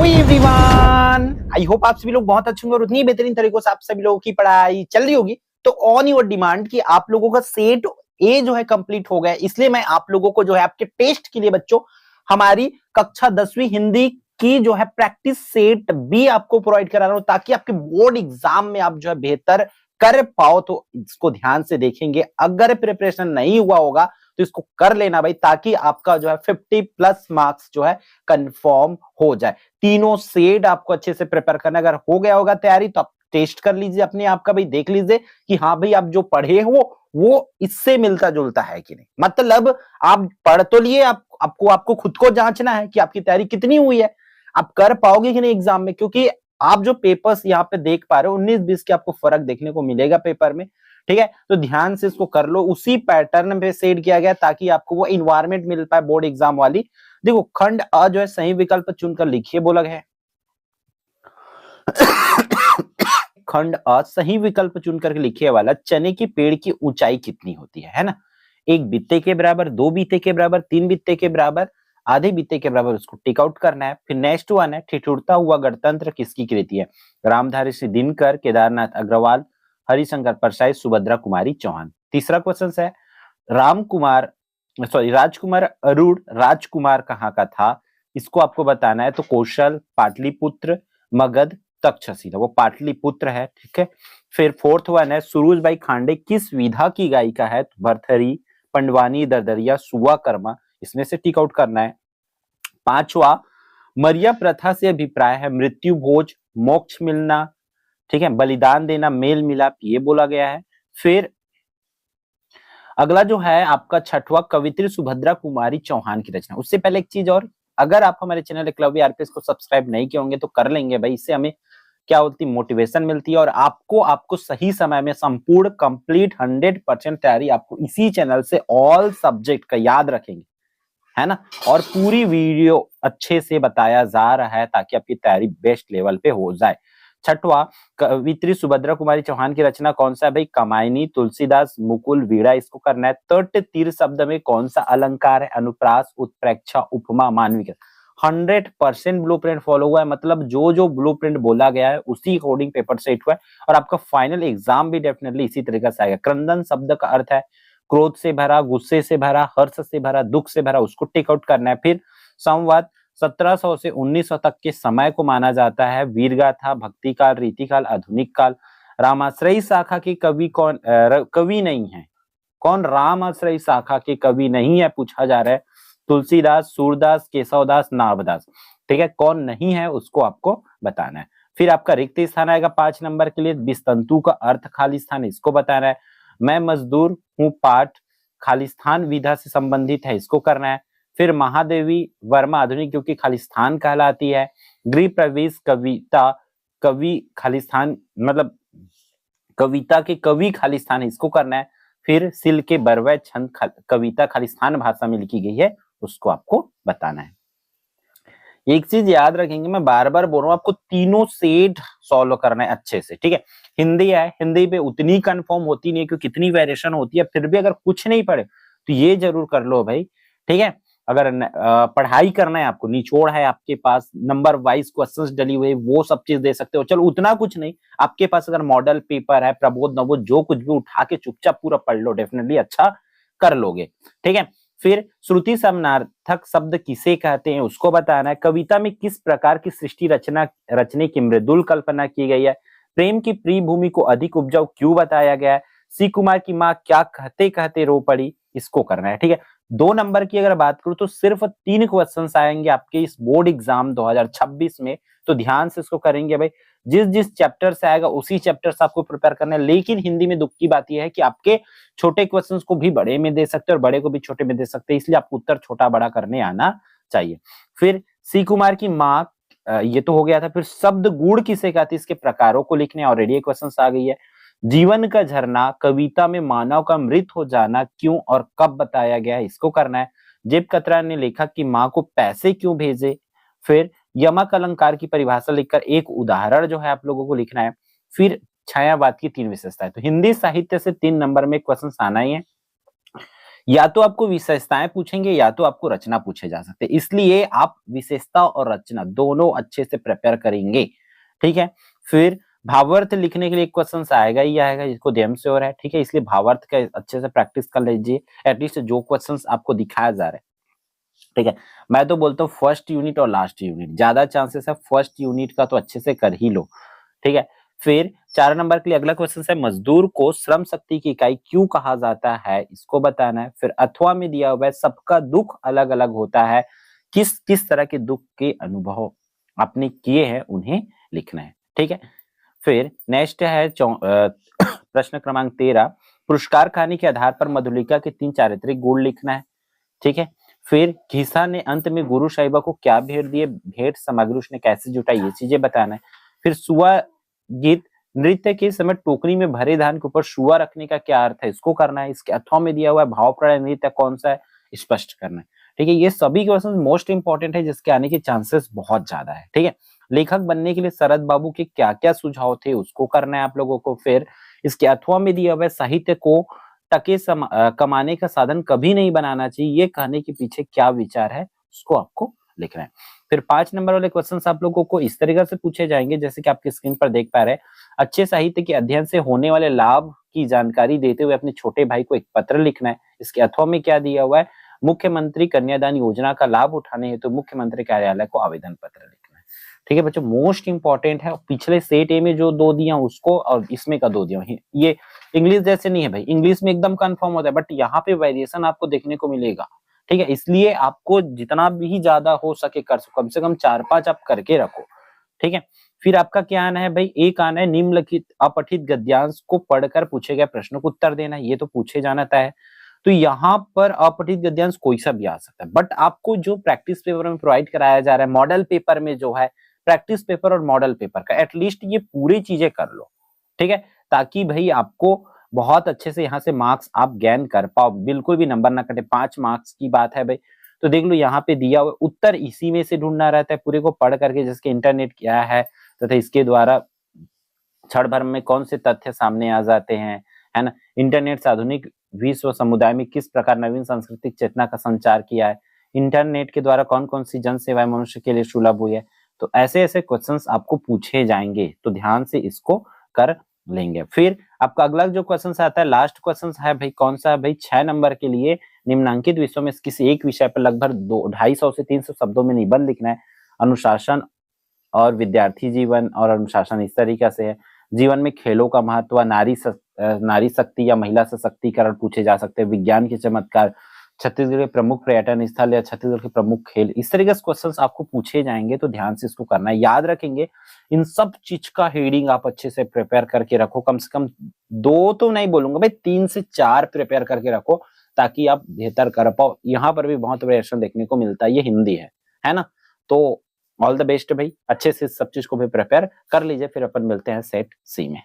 Everyone, I hope आप सभी लोग बहुत अच्छे होंगे और उतनी बेहतरीन तरीकों से आप सभी लोगों की पढ़ाई चल रही होगी। तो ऑन योर डिमांड कि आप लोगों का सेट ए जो है कंप्लीट हो गया, इसलिए मैं आप लोगों को जो है आपके टेस्ट के लिए बच्चों हमारी कक्षा 10वीं हिंदी की जो है प्रैक्टिस सेट बी आपको प्रोवाइड करा रहा हूं, ताकि आपके बोर्ड एग्जाम में आप जो है बेहतर कर पाओ। तो इसको ध्यान से देखेंगे, अगर प्रिपरेशन नहीं हुआ होगा तो इसको कर लेना भाई, ताकि आपका जो है 50+ मार्क्स जो है कंफर्म हो जाए। तीनों सेट आपको अच्छे से प्रिपेयर करना, अगर हो गया होगा तैयारी तो आप टेस्ट कर लीजिए अपने आप का भाई, देख लीजिए कि हाँ भाई आप जो पढ़े हो वो इससे मिलता जुलता है कि नहीं। मतलब आप पढ़ तो लिए, आपको खुद को जांचना है कि आपकी तैयारी कितनी हुई है, आप कर पाओगे कि नहीं एग्जाम में। क्योंकि आप जो पेपर्स यहाँ पे देख पा रहे हो 19-20 के आपको फर्क देखने को मिलेगा पेपर में, ठीक है। तो ध्यान से इसको कर लो, उसी पैटर्न पे सेट किया गया ताकि आपको वो इन्वायरमेंट मिल पाए बोर्ड एग्जाम वाली। देखो खंड अ जो है सही विकल्प चुनकर लिखिए बोला गया है। खंड अ सही विकल्प चुनकर लिखिए वाला, चने की पेड़ की ऊंचाई कितनी होती है ना। 1 बित्ते के बराबर, 2 बित्ते के बराबर, 3 बित्ते के बराबर, आधे बित्ते के बराबर, उसको टिक आउट करना है। फिर नेक्स्ट वन है, ठिठुरता हुआ गणतंत्र किसकी कृति है। रामधारी सिंह दिनकर, केदारनाथ अग्रवाल, हरिशंकर परसाई, सुभद्रा कुमारी चौहान। तीसरा क्वेश्चन है, राजकुमार अरूढ़ राजकुमार कहाँ का था, इसको आपको बताना है। तो कौशल, पाटलिपुत्र, मगध, तक्षशिला, वो पाटलिपुत्र है, ठीक है। फिर फोर्थ वन है, सुरुज बाई खांडे किस विधा की गायिका है। भरथरी, पंडवानी, दरदरिया, सुवा कर्मा, इसमें से टिक आउट करना है। पांचवा, मरिया प्रथा से अभिप्राय है मृत्यु भोज, मोक्ष मिलना, ठीक है, बलिदान देना, मेल मिलाप, ये बोला गया है। फिर अगला जो है आपका छठवां, कवित्री सुभद्रा कुमारी चौहान की रचना। उससे पहले एक चीज और, अगर आप हमारे चैनल एकलव्य आरपीएस को सब्सक्राइब नहीं किए होंगे तो कर लेंगे भाई, इससे हमें क्या होती है, मोटिवेशन मिलती है और आपको सही समय में संपूर्ण कंप्लीट 100% तैयारी आपको इसी चैनल से ऑल सब्जेक्ट का याद रखेंगे, है ना। और पूरी वीडियो अच्छे से बताया जा रहा है ताकि आपकी तैयारी बेस्ट लेवल पे हो जाए। छठवा, कवित्री सुभद्रा कुमारी चौहान की रचना कौन सा है भाई। कामायनी, तुलसीदास, मुकुल, वीणा, इसको करना है। तट तीर शब्द में कौन सा अलंकार है। अनुप्रास, उत्प्रेक्षा, उपमा, मानविक। 100% ब्लूप्रिंट फॉलो हुआ है, मतलब जो जो ब्लूप्रिंट बोला गया है उसी अकॉर्डिंग पेपर सेट हुआ है और आपका फाइनल एग्जाम भी डेफिनेटली इसी तरीके से आएगा। क्रंदन शब्द का अर्थ है क्रोध से भरा, गुस्से से भरा, हर्ष से भरा, दुख से भरा, उसको टेक आउट करना है। फिर संवाद 1700 से 1900 तक के समय को माना जाता है। वीरगाथा, भक्ति काल, रीति काल, आधुनिक काल। रामाश्रयी शाखा के कवि कौन, कवि नहीं है कौन, रामाश्रयी शाखा के कवि नहीं है पूछा जा रहा है। तुलसीदास, सूरदास, केशवदास, नाभदास, ठीक है, कौन नहीं है उसको आपको बताना है। फिर आपका रिक्त स्थान आएगा 5 नंबर के लिए, विस्तंतु का अर्थ खाली स्थान, इसको बताना है। मैं मजदूर हूँ पाठ खालिस्तान विधा से संबंधित है, इसको करना है। फिर महादेवी वर्मा आधुनिक युग की खालिस्तान कहलाती है। गृह प्रवेश कविता, कवि खालिस्तान, मतलब कविता के कवि खालिस्तान, इसको करना है। फिर सिल के बरवै छंद कविता खालिस्तान भाषा में लिखी गई है, उसको आपको बताना है। एक चीज याद रखेंगे, मैं बार बार बोल रहा हूँ आपको तीनों सेट सॉल्व करना है अच्छे से, ठीक है। हिंदी है, हिंदी पे उतनी कंफर्म होती नहीं क्योंकि कितनी वेरिएशन होती है, फिर भी अगर कुछ नहीं पढ़े तो ये जरूर कर लो भाई, ठीक है। अगर पढ़ाई करना है आपको, निचोड़ है आपके पास, नंबर वाइज क्वेश्चंस डली हुई, वो सब चीज दे सकते हो। चलो उतना कुछ नहीं, आपके पास अगर मॉडल पेपर है, प्रबोध नवोद, जो कुछ भी उठा के चुपचाप पूरा पढ़ लो, डेफिनेटली अच्छा कर लोगे, ठीक है। फिर श्रुति समानार्थक शब्द किसे कहते हैं, उसको बताना है। कविता में किस प्रकार की सृष्टि रचने की मृदुल कल्पना की गई है। प्रेम की प्रिय भूमि को अधिक उपजाऊ क्यों बताया गया है। सी कुमार की माँ क्या कहते कहते रो पड़ी, इसको करना है, ठीक है। 2 नंबर की अगर बात करूं तो सिर्फ 3 क्वेश्चन आएंगे आपके इस बोर्ड एग्जाम 2026 में, तो ध्यान से इसको करेंगे भाई। जिस जिस चैप्टर से आएगा उसी चैप्टर से आपको प्रिपेयर करना है। लेकिन हिंदी में दुख की बात यह है कि आपके छोटे क्वेश्चंस को भी बड़े में दे सकते हैं और बड़े को भी छोटे में दे सकते हैं, इसलिए आपको उत्तर छोटा बड़ा करने आना चाहिए। फिर सी कुमार की माँ, ये तो हो गया था। फिर शब्द गुण किसे कहते हैं, इसके प्रकारों को लिखने, ऑलरेडी क्वेश्चन आ गई है। जीवन का झरना, कविता में मानव का मृत हो जाना क्यों और कब बताया गया है, इसको करना है। जेब कतरा ने लिखा कि माँ को पैसे क्यों भेजे। फिर यमक अलंकार की परिभाषा लिखकर एक उदाहरण जो है आप लोगों को लिखना है। फिर छायावाद की 3 विशेषताएं। तो हिंदी साहित्य से 3 नंबर में क्वेश्चन आना ही है। या तो आपको विशेषताएं पूछेंगे या तो आपको रचना पूछे जा सकते हैं, इसलिए आप विशेषता और रचना दोनों अच्छे से प्रिपेयर करेंगे, ठीक है। फिर भावार्थ लिखने के लिए क्वेश्चन आएगा ही आएगा, जिसको देम से हो रहा है, ठीक है, इसलिए भावार्थ का अच्छे से प्रैक्टिस कर लीजिए, एटलीस्ट जो क्वेश्चन आपको दिखाया जा रहा है, ठीक है। मैं तो बोलता हूँ फर्स्ट यूनिट और लास्ट यूनिट ज्यादा चांसेस है, फर्स्ट यूनिट का तो अच्छे से कर ही लो, ठीक है। फिर 4 नंबर के लिए अगला क्वेश्चन है, मजदूर को श्रम शक्ति की इकाई क्यों कहा जाता है, इसको बताना है। फिर अथवा में दिया हुआ है, सबका दुख अलग अलग होता है, किस किस तरह के दुख के अनुभव आपने किए हैं उन्हें लिखना है, ठीक है। फिर नेक्स्ट है प्रश्न क्रमांक 13, पुरस्कार खाने के आधार पर मधुलिका के 3 चारित्रिक गुण लिखना है, ठीक है। फिर घिसा ने अंत में गुरु साहिबा को क्या भेंट दिए, भेंट सामग्री उसने कैसे जुटाई, ये चीजें बताना है। फिर सुआ गीत नृत्य के समय टोकरी में भरे धान के ऊपर सुआ रखने का क्या अर्थ है, इसको करना है। इसके अथवा में दिया हुआ है, भाव प्रणय नृत्य कौन सा है, स्पष्ट करना है, ठीक है। ये सभी क्वेश्चन मोस्ट इंपॉर्टेंट है, जिसके आने के चांसेस बहुत ज्यादा है, ठीक है। लेखक बनने के लिए शरद बाबू के क्या क्या सुझाव थे, उसको करना है आप लोगों को। फिर इसके अथवा में दिया हुआ है, साहित्य को टके कमाने का साधन कभी नहीं बनाना चाहिए, ये कहने के पीछे क्या विचार है, उसको आपको लिखना है। फिर 5 नंबर वाले क्वेश्चंस आप लोगों को इस तरीके से पूछे जाएंगे, जैसे कि आपकी स्क्रीन पर देख पा रहे हैं। अच्छे साहित्य के अध्ययन से होने वाले लाभ की जानकारी देते हुए अपने छोटे भाई को एक पत्र लिखना है। इसके अथवा में क्या दिया हुआ है, मुख्यमंत्री कन्यादान योजना का लाभ उठाने हेतु तो मुख्यमंत्री कार्यालय को आवेदन पत्र लिखना है, ठीक है बच्चों। मोस्ट इंपॉर्टेंट है, पिछले सेट ए में जो 2 दिया उसको और इसमें का 2 दिया, ये इंग्लिश जैसे नहीं है भाई, इंग्लिश में एकदम कंफर्म होता है, बट यहाँ पे वेरिएशन आपको देखने को मिलेगा, ठीक है। इसलिए आपको जितना भी ज्यादा हो सके कर सको, कम से कम 4-5 आप करके रखो, ठीक है। फिर आपका क्या आना है भाई, एक आना है निम्नलिखित अपठित गद्यांश को पढ़कर पूछे गए प्रश्नों को उत्तर देना, ये तो पूछे जाना तय है। तो यहाँ पर अपठित गद्यांश कोई सा भी आ सकता है, बट आपको जो प्रैक्टिस पेपर में प्रोवाइड कराया जा रहा है, मॉडल पेपर में जो है, प्रैक्टिस पेपर और मॉडल पेपर का एटलीस्ट ये पूरी चीजें कर लो, ठीक है, ताकि भाई आपको बहुत अच्छे से यहाँ से मार्क्स आप गेन कर पाओ, बिल्कुल भी नंबर ना कटे। 5 मार्क्स की बात है भाई, तो देख लो यहाँ पे दिया हुआ उत्तर इसी में से ढूंढना रहता है, पूरे को पढ़ करके, जिसके इंटरनेट क्या है तथा इसके द्वारा क्षण भर में कौन से तथ्य सामने आ जाते हैं, है ना। इंटरनेट से आधुनिक विश्व समुदाय में किस प्रकार नवीन सांस्कृतिक चेतना का संचार किया है, इंटरनेट के द्वारा कौन कौन सी जन सेवाएं मनुष्य के लिए सुलभ हुई है। तो ऐसे ऐसे क्वेश्चंस आपको पूछे जाएंगे, तो ध्यान से इसको कर लेंगे। फिर आपका अगला जो क्वेश्चन आता है, लास्ट क्वेश्चन है भाई, कौन सा है भाई, 6 नंबर के लिए निम्नांकित विषयों में किसी एक विषय पर लगभग 250 से 300 शब्दों में निबंध लिखना है। अनुशासन और विद्यार्थी जीवन और अनुशासन इस तरीके से है। जीवन में खेलों का महत्व, नारी शक्ति या महिला सशक्तिकरण पूछे जा सकते हैं। विज्ञान के चमत्कार, छत्तीसगढ़ के प्रमुख पर्यटन स्थल या छत्तीसगढ़ के प्रमुख खेल, इस तरीके से क्वेश्चंस आपको पूछे जाएंगे, तो ध्यान से इसको करना है, याद रखेंगे। इन सब चीज का हेडिंग आप अच्छे से प्रिपेयर करके रखो, कम से कम 2 तो नहीं बोलूंगा भाई, 3 से 4 प्रिपेयर करके रखो, ताकि आप बेहतर कर पाओ। यहाँ पर भी बहुत वेरिएशन देखने को मिलता है, ये हिंदी है ना। तो ऑल द बेस्ट भाई, अच्छे से सब चीज को भी प्रिपेयर कर लीजिए, फिर अपन मिलते हैं सेट सी में।